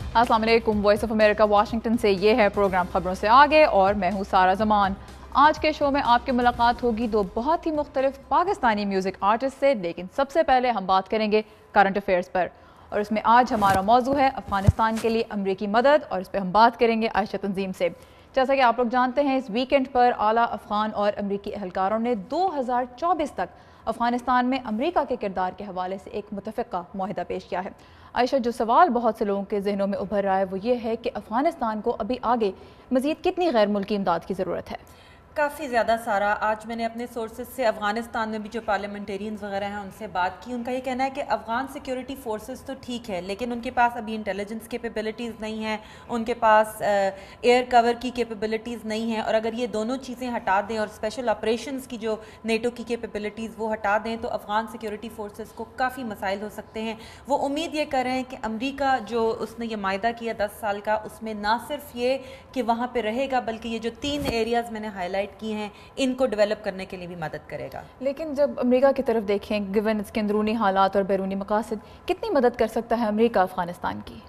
अस्सलाम वालेकुम। Voice of America Washington से ये है प्रोग्राम खबरों से आगे और मैं हूँ सारा जमान। आज के शो में आपकी मुलाकात होगी दो बहुत ही मुख्तलिफ पाकिस्तानी म्यूज़िक आर्टिस्ट से, लेकिन सबसे पहले हम बात करेंगे करंट अफेयर्स पर। और इसमें आज हमारा मौजू है अफ़गानिस्तान के लिए अमरीकी मदद, और इस पर हम बात करेंगे आयशा तंजीम से। जैसा कि आप लोग जानते हैं, इस वीकेंड पर आला अफ़गान और अमरीकी एहलकारों ने 2024 तक अफ़गानिस्तान में अमरीका के किरदार के हवाले से एक मुतफ़िक़ा मुआहिदा पेश किया है। आयशा, जो सवाल बहुत से लोगों के जहनों में उभर रहा है वो ये है कि अफ़गानिस्तान को अभी आगे मज़ीद कितनी गैर मुल्की इमदाद की ज़रूरत है। काफ़ी ज़्यादा सारा। आज मैंने अपने सोर्सेज से अफ़गानिस्तान में भी जो पार्लियामेंटेरियंस वगैरह हैं उनसे बात की। उनका ये कहना है कि अफ़गान सिक्योरिटी फोर्सेस तो ठीक है, लेकिन उनके पास अभी इंटेलिजेंस कैपेबिलिटीज़ नहीं हैं, उनके पास एयर कवर की कैपेबिलिटीज़ नहीं हैं। और अगर ये दोनों चीज़ें हटा दें और स्पेशल ऑपरेशंस की जो नेटो की कैपेबिलिटीज़ वो हटा दें तो अफ़गान सिक्योरिटी फोर्सेस को काफ़ी मसाइल हो सकते हैं। वो उम्मीद ये कर रहे हैं कि अमरीका जो उसने ये मायदा किया 10 साल का, उसमें ना सिर्फ ये कि वहाँ पर रहेगा बल्कि ये जो 3 एरियाज़ मैंने हाईलाइट की हैं इनको डेवलप करने के लिए भी मदद करेगा। लेकिन जब अमेरिका की तरफ देखें, गिवन इसके अंदरूनी हालात और बैरूनी मकासद, कितनी मदद कर सकता है अमेरिका अफ़गानिस्तान की?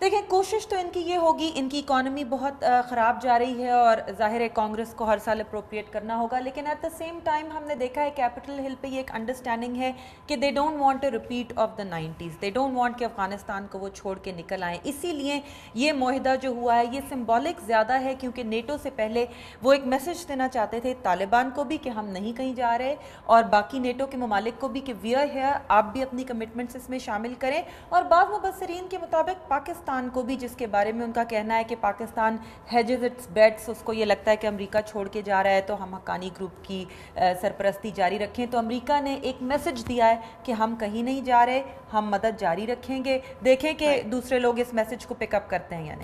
देखिए, कोशिश तो इनकी ये होगी, इनकी इकॉनमी बहुत ख़राब जा रही है और ज़ाहिर है कांग्रेस को हर साल अप्रोप्रिएट करना होगा, लेकिन एट द सेम टाइम हमने देखा है कैपिटल हिल पे ये एक अंडरस्टैंडिंग है कि they don't want a repeat of the 90s, they don't want कि अफ़गानिस्तान को वो छोड़ के निकल आएँ। इसीलिए ये मुआहिदा जो हुआ है ये सिम्बॉलिक ज़्यादा है, क्योंकि नेटो से पहले वो एक मैसेज देना चाहते थे तालिबान को भी कि हम नहीं कहीं जा रहे, और बाकी नेटो के ममालिक को भी कि वी आर हियर, आप भी अपनी कमिटमेंट्स इसमें शामिल करें। और बाद मुबस्सरीन के मुताबिक पाकिस्तान को भी, जिसके बारे में उनका कहना है कि पाकिस्तान हेजेस इट्स बेट्स, उसको ये लगता है कि अमेरिका छोड़ के जा रहा है तो हम हक्कानी ग्रुप की सरपरस्ती जारी रखें। तो अमेरिका ने एक मैसेज दिया है कि हम कहीं नहीं जा रहे, हम मदद जारी रखेंगे। देखें कि दूसरे लोग इस मैसेज को पिकअप करते हैं या नहीं।